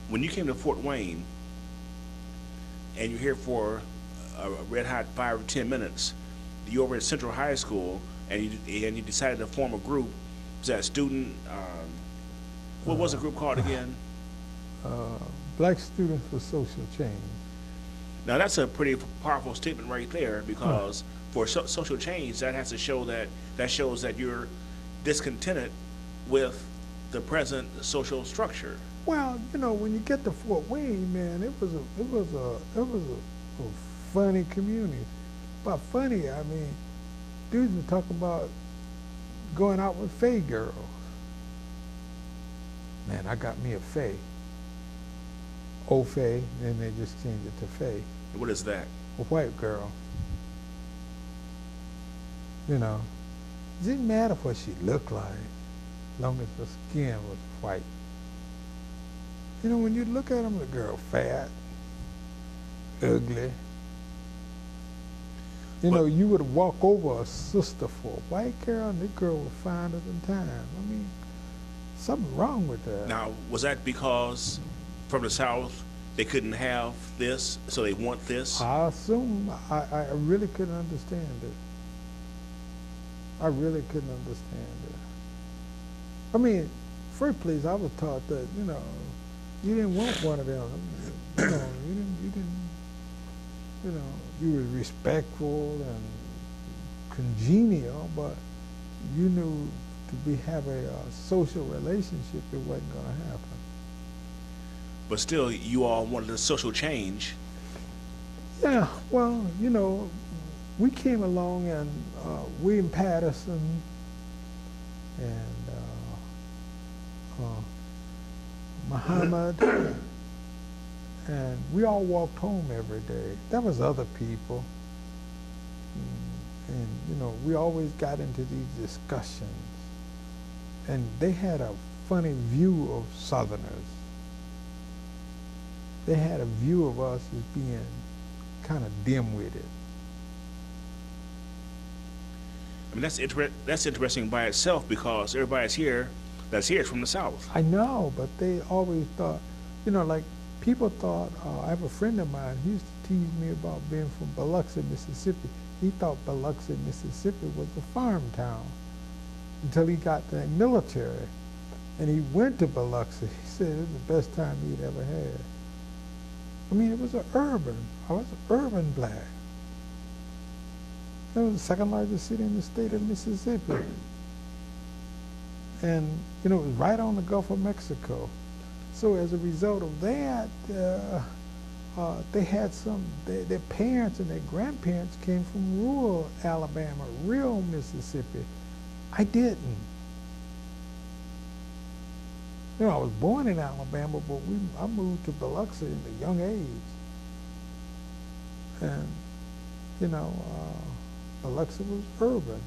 when you came to Fort Wayne and you're here for a red hot 5 or 10 minutes, you over at Central High School and you decided to form a group. Was that student? What was the group called again? Black Students for Social Change. Now that's a pretty powerful statement right there, because for social change, that has to show that shows that you're discontented with the present social structure. Well, you know, when you get to Fort Wayne, man, it was a funny community. By funny, I mean, dudes were talking about going out with Faye girls. Man, I got me a Faye. Old Faye, then they just changed it to Faye. What is that? A white girl. You know, it didn't matter what she looked like, as long as her skin was white. You know, when you look at them, the girl fat, ugly. You know, you would walk over a sister for a white girl, and the girl was finer than time. I mean, something wrong with that. Now, was that because from the South they couldn't have this, so they want this? I assume. I really couldn't understand it. I really couldn't understand it. I mean, first place I was taught that, you know, you didn't want one of them. You know, you know, you were respectful and congenial, but you knew to have a social relationship, it wasn't going to happen. But still, you all wanted a social change. Yeah, well, you know, we came along, and William Patterson and Muhammad, and we all walked home every day. There was other people, and you know, we always got into these discussions, and they had a funny view of Southerners. They had a view of us as being kind of dim-witted. I mean, that's interesting by itself, because everybody's here that's here is from the South. I know, but they always thought, you know, like people thought, I have a friend of mine, he used to tease me about being from Biloxi, Mississippi. He thought Biloxi, Mississippi was a farm town until he got the military. And he went to Biloxi. He said it was the best time he'd ever had. I mean, it was I was an urban black. It was the second largest city in the state of Mississippi. And, you know, it was right on the Gulf of Mexico. So as a result of that, they had their parents and their grandparents came from rural Alabama, real Mississippi. I didn't. You know, I was born in Alabama, but I moved to Biloxi at a young age. And, you know, Biloxi was urban.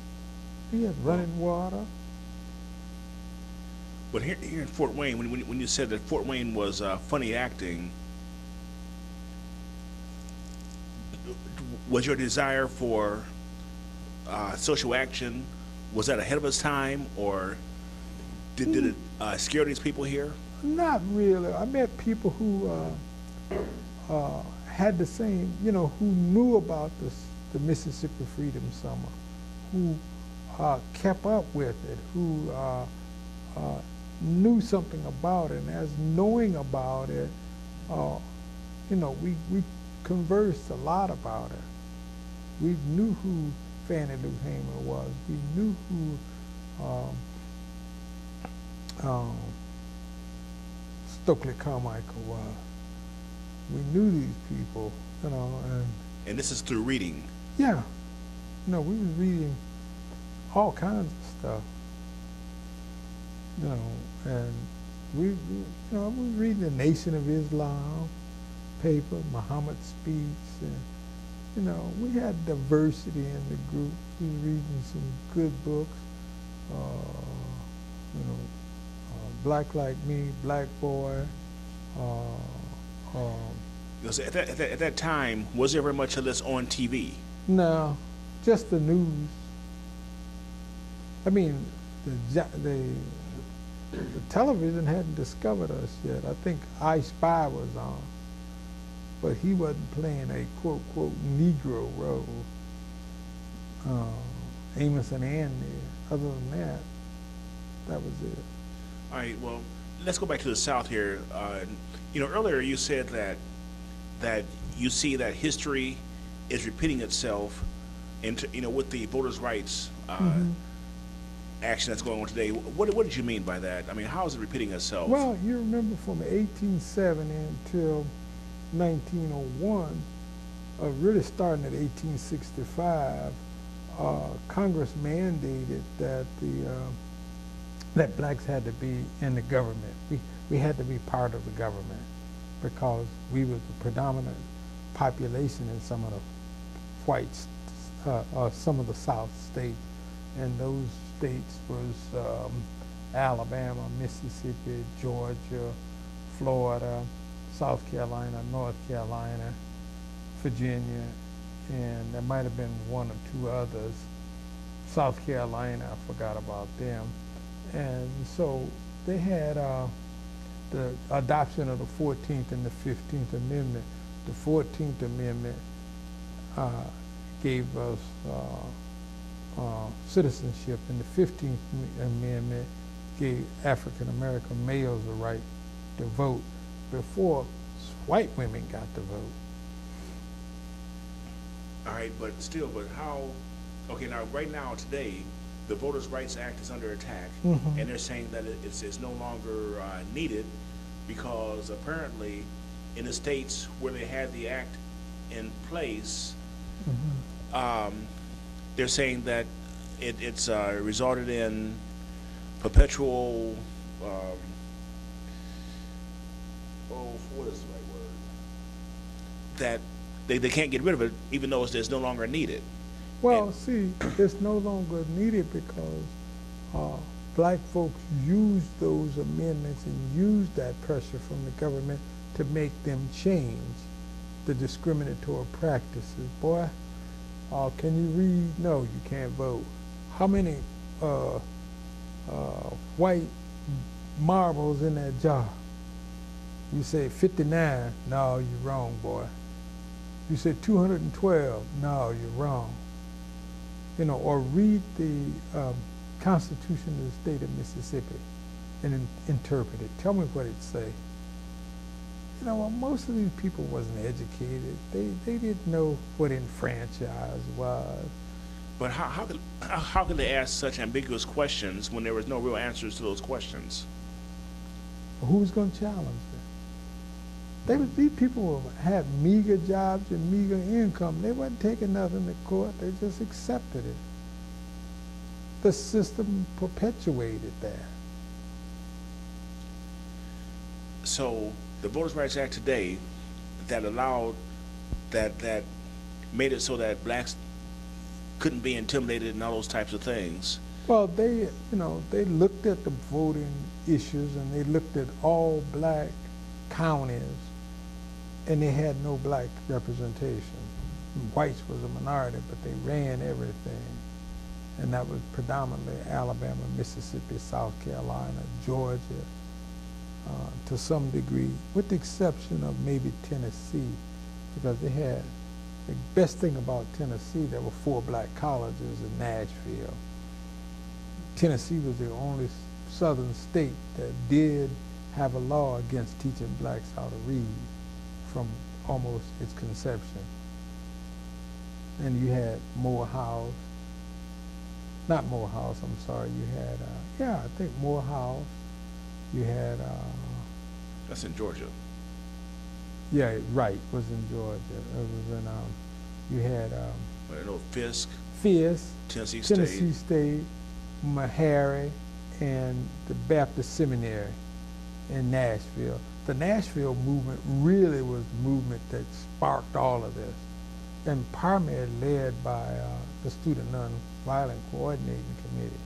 We had running water. But here in Fort Wayne, when you said that Fort Wayne was funny acting, was your desire for social action, was that ahead of its time, or did it scare these people here? Not really. I met people who had the same, you know, who knew about the Mississippi Freedom Summer, who kept up with it, who knew something about it. And as knowing about it, you know, we conversed a lot about it. We knew who Fannie Lou Hamer was. We knew who Stokely Carmichael was. We knew these people, you know. And this is through reading? Yeah. You know, we was reading all kinds of stuff. You know, and we you know, we was reading the Nation of Islam paper, Muhammad Speaks, and you know, we had diversity in the group. We was reading some good books. You know, Black Like Me, Black Boy. Because at that time, was there very much of this on TV? No, just the news. I mean, the television hadn't discovered us yet. I think I Spy was on, but he wasn't playing a quote, quote, Negro role. Amos and Ann there. Other than that, that was it. All right, well, let's go back to the South here. You know, earlier you said that you see that history is repeating itself, you know, with the voters' rights action that's going on today. What did you mean by that? I mean, how is it repeating itself? Well, you remember from 1870 until 1901, really starting at 1865, Congress mandated that that blacks had to be in the government. We had to be part of the government because we were the predominant population in some of the whites, some of the South states, and those states was Alabama, Mississippi, Georgia, Florida, South Carolina, North Carolina, Virginia, and there might have been one or two others. South Carolina, I forgot about them. And so they had the adoption of the 14th and the 15th Amendment. The 14th Amendment gave us citizenship, and the 15th Amendment gave African American males the right to vote before white women got to vote. All right, but how, okay, now right now today, the Voters' Rights Act is under attack, and they're saying that it's no longer needed because apparently in the states where they had the act in place, they're saying that it's resulted in perpetual, what is the right word? That they can't get rid of it even though it's no longer needed. Well, see, it's no longer needed because black folks used those amendments and used that pressure from the government to make them change the discriminatory practices. Boy, can you read? No, you can't vote. How many white marbles in that jar? You say 59, no, you're wrong, boy. You say 212, no, you're wrong. You know, or read the Constitution of the state of Mississippi and interpret it. Tell me what it say. You know, well, most of these people wasn't educated. They didn't know what enfranchise was. But how could they ask such ambiguous questions when there was no real answers to those questions? Who's going to challenge them? These people had meager jobs and meager income. They wasn't taking nothing to court. They just accepted it. The system perpetuated that. So the Voters' Rights Act today that allowed, that made it so that blacks couldn't be intimidated and all those types of things. Well, they looked at the voting issues and they looked at all black counties, and they had no black representation. Whites was a minority, but they ran everything. And that was predominantly Alabama, Mississippi, South Carolina, Georgia, to some degree, with the exception of maybe Tennessee, because they had, the best thing about Tennessee, there were 4 black colleges in Nashville. Tennessee was the only southern state that did have a law against teaching blacks how to read from almost its conception. And you had Morehouse, not Morehouse, I'm sorry, you had, yeah, I think Morehouse, you had... That's in Georgia. Yeah, right, was in Georgia. It was in, you had... I know Fisk, Tennessee State, Meharry, and the Baptist Seminary in Nashville. The Nashville movement really was the movement that sparked all of this, and primarily led by the Student Nonviolent Coordinating Committee.